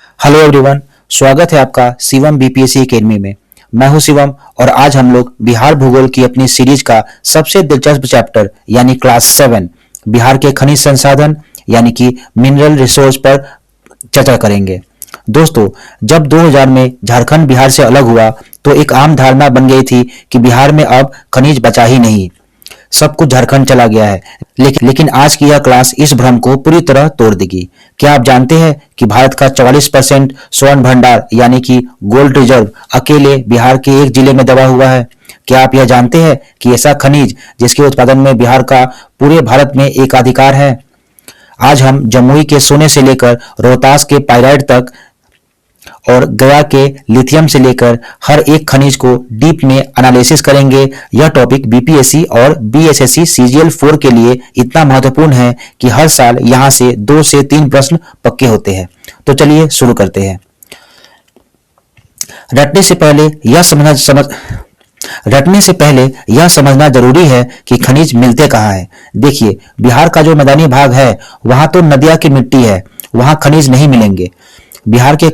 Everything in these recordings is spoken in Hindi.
Hello everyone. स्वागत है आपका शिवम बीपीएससी एकेडमी में। मैं हूं शिवम और आज हम लोग बिहार भूगोल की अपनी सीरीज का सबसे दिलचस्प चैप्टर यानी क्लास 7 बिहार के खनिज संसाधन यानी कि मिनरल रिसोर्स पर चर्चा करेंगे। दोस्तों, जब 2000 में झारखंड बिहार से अलग हुआ तो एक आम धारणा बन गई थी कि बिहार में अब खनिज बचा ही नहीं, सब कुछ झारखंड चला गया है। लेकिन आज की यह क्लास इस भ्रम को पूरी तरह तोड़ देगी। क्या आप जानते हैं कि भारत का 44% स्वर्ण भंडार यानी कि गोल्ड रिजर्व अकेले बिहार के एक जिले में दबा हुआ है? क्या आप यह जानते हैं कि ऐसा खनिज जिसके उत्पादन में बिहार का पूरे भारत में एकाधिकार है? आज हम जमुई के सोने से लेकर रोहतास के पाइराइट तक और गया के लिथियम से लेकर हर एक खनिज को डीप में एनालिसिस करेंगे। यह टॉपिक बीपीएससी और बीएसएससी सीजीएल 4 के लिए इतना महत्वपूर्ण है कि हर साल यहां से 2 से 3 प्रश्न पक्के होते हैं। तो चलिए शुरू करते हैं। रटने से पहले यह समझना जरूरी है कि खनिज मिलते कहाँ हैं। देखिए, बिहार का जो मैदानी भाग है वहां तो नदिया की मिट्टी है, वहां खनिज नहीं मिलेंगे। बिहार के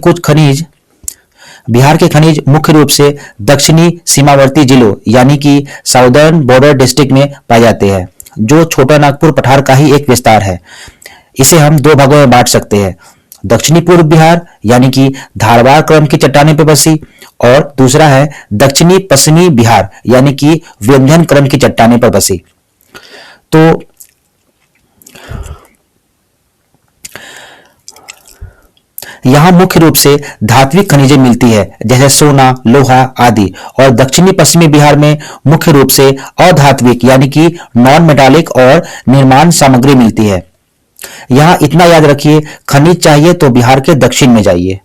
खनिज मुख्य रूप से दक्षिणी सीमावर्ती जिलों यानी कि साउदर्न बॉर्डर डिस्ट्रिक्ट में पाए जाते हैं, जो छोटा नागपुर पठार का ही एक विस्तार है। इसे हम 2 भागों में बांट सकते हैं, दक्षिणी पूर्व बिहार यानी कि धारवाड़ क्रम की चट्टानों पर बसी, और दूसरा है दक्षिणी पश्चिमी बिहार यानी कि विंध्यन क्रम की चट्टानों पर बसी। तो यहाँ मुख्य रूप से धात्विक खनिजें मिलती है, जैसे सोना, लोहा आदि, और दक्षिणी पश्चिमी बिहार में मुख्य रूप से अधात्विक यानी कि नॉन मेटालिक और निर्माण सामग्री मिलती है। यहाँ इतना याद रखिए, खनिज चाहिए तो बिहार के दक्षिण में जाइए।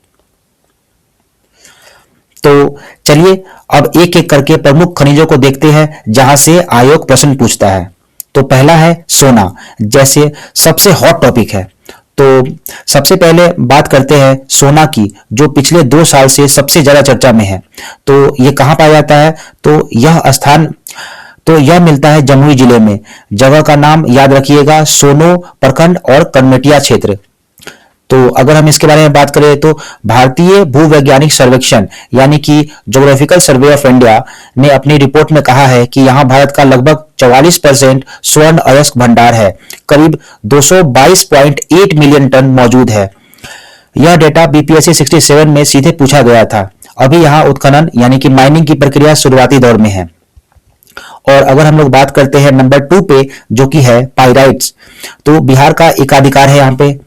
तो चलिए अब एक एक करके प्रमुख खनिजों को देखते हैं जहां से आयोग प्रश्न पूछता है। तो पहला है सोना, जैसे सबसे हॉट टॉपिक है। तो सबसे पहले बात करते हैं सोना की, जो पिछले 2 साल से सबसे ज्यादा चर्चा में है। तो ये कहाँ पाया जाता है? तो यह मिलता है जमुई जिले में। जगह का नाम याद रखिएगा, सोनो प्रखंड और कनमेटिया क्षेत्र। तो अगर हम इसके बारे में बात करें तो भारतीय भूवैज्ञानिक सर्वेक्षण यानी कि ज्योग्राफिकल सर्वे ऑफ इंडिया ने अपनी रिपोर्ट में कहा है कि यहाँ भारत का लगभग 44% स्वर्ण अयस्क भंडार है, करीब 222.8 मिलियन टन मौजूद है। यह डेटा बीपीएससी 67 में सीधे पूछा गया था। अभी यहाँ उत्खनन यानी कि माइनिंग की प्रक्रिया शुरुआती दौर में है। और अगर हम लोग बात करते हैं नंबर 2 पे, जो कि है पाइराइट्स, तो बिहार का एकाधिकार है यहाँ पे।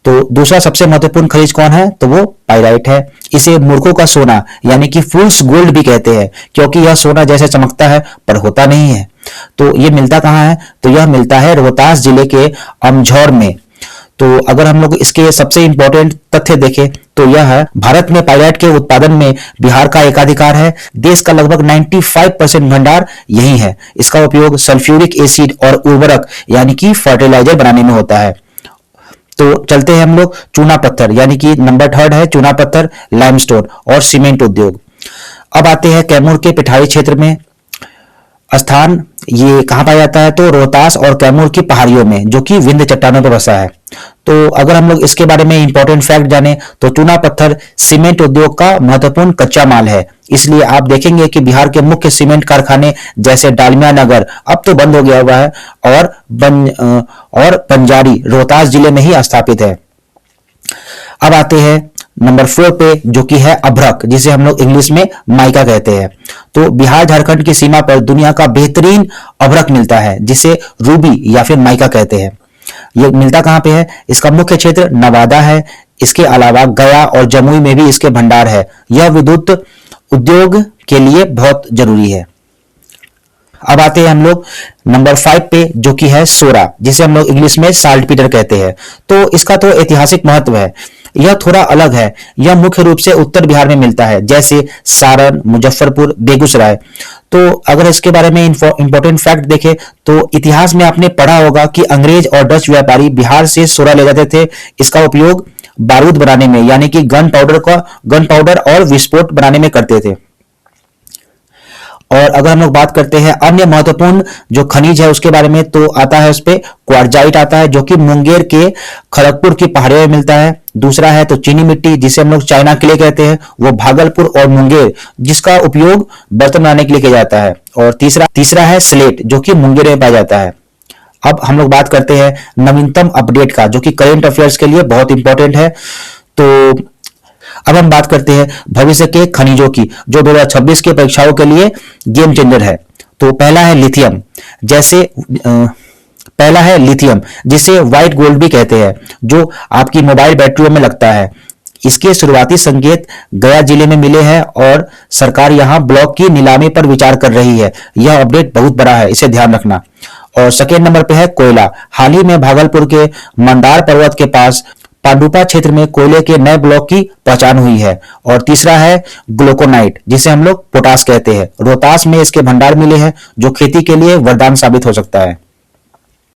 तो दूसरा सबसे महत्वपूर्ण खनिज कौन है? तो वो पाइराइट है। इसे मूर्खों का सोना यानी कि फूल्स गोल्ड भी कहते हैं, क्योंकि यह सोना जैसे चमकता है पर होता नहीं है। तो ये मिलता कहाँ है? तो यह मिलता है रोहतास जिले के अमझौर में। तो अगर हम लोग इसके सबसे इंपॉर्टेंट तथ्य देखें तो यह है, भारत में पाइराइट के उत्पादन में बिहार का एकाधिकार है। देश का लगभग 95% भंडार यही है। इसका उपयोग सल्फ्यूरिक एसिड और उर्वरक यानी कि फर्टिलाइजर बनाने में होता है। तो चलते हैं हम लोग चूना पत्थर यानी कि नंबर 3 है चूना पत्थर, लाइमस्टोन और सीमेंट उद्योग। अब आते हैं कैमूर के पिठारी क्षेत्र में। स्थान ये कहाँ पाया जाता है? तो रोहतास और कैमूर की पहाड़ियों में, जो कि विंध्य चट्टानों पर बसा है। तो अगर हम लोग इसके बारे में इंपॉर्टेंट फैक्ट जाने तो चूना पत्थर सीमेंट उद्योग का महत्वपूर्ण कच्चा माल है। इसलिए आप देखेंगे कि बिहार के मुख्य सीमेंट कारखाने जैसे डालमिया नगर अब तो बंद हो गया हुआ है, और बंजारी रोहतास जिले में ही स्थापित है। अब आते हैं नंबर 4 पे, जो कि है अभ्रक, जिसे हम लोग इंग्लिश में माइका कहते हैं। तो बिहार झारखंड की सीमा पर दुनिया का बेहतरीन अभ्रक मिलता है, जिसे रूबी या फिर माइका कहते हैं। यह मिलता कहाँ पे है? इसका मुख्य क्षेत्र नवादा है। इसके अलावा गया और जमुई में भी इसके भंडार है। यह विद्युत उद्योग के लिए बहुत जरूरी है। अब आते हैं हम लोग नंबर 5 पे, जो कि है सोरा, जिसे हम लोग इंग्लिश में साल्टपीटर कहते हैं। तो इसका तो ऐतिहासिक महत्व है। यह थोड़ा अलग है। यह मुख्य रूप से उत्तर बिहार में मिलता है, जैसे सारण, मुजफ्फरपुर, बेगूसराय। तो अगर इसके बारे में इंपॉर्टेंट फैक्ट देखें तो इतिहास में आपने पढ़ा होगा कि अंग्रेज और डच व्यापारी बिहार से सोरा ले जाते थे। इसका उपयोग बारूद बनाने में यानी कि गन पाउडर और विस्फोट बनाने में करते थे। और अगर हम लोग बात करते हैं अन्य महत्वपूर्ण जो खनिज है उसके बारे में, तो आता है उस पे क्वार्जाइट आता है, जो कि मुंगेर के खड़गपुर की पहाड़ियों में मिलता है। दूसरा है तो चीनी मिट्टी, जिसे हम लोग चाइना क्ले कहते हैं, वो भागलपुर और मुंगेर, जिसका उपयोग बर्तन बनाने के लिए किया जाता है। और तीसरा है स्लेट, जो कि मुंगेर में पाया जाता है। अब हम लोग बात करते हैं नवीनतम अपडेट का, जो कि करंट अफेयर्स के लिए बहुत इंपॉर्टेंट है। तो अब हम बात करते हैं भविष्य के खनिजों की, जो 2026 के परीक्षाओं के लिए गेम चेंजर है। तो पहला है लिथियम, जिसे व्हाइट गोल्ड भी कहते हैं, जो आपकी मोबाइल बैटरियों में लगता है। इसके शुरुआती संकेत गया जिले में मिले हैं और सरकार यहां ब्लॉक की नीलामी पर विचार कर रही है। यह अपडेट बहुत बड़ा है, इसे ध्यान रखना। और सेकेंड नंबर पे है कोयला। हाल ही में भागलपुर के मंदार पर्वत के पास पांडुपा क्षेत्र में कोयले के नए ब्लॉक की पहचान हुई है। और तीसरा है ग्लूकोनाइट, जिसे हम लोग पोटास कहते हैं। रोहतास में इसके भंडार मिले हैं, जो खेती के लिए वरदान साबित हो सकता है।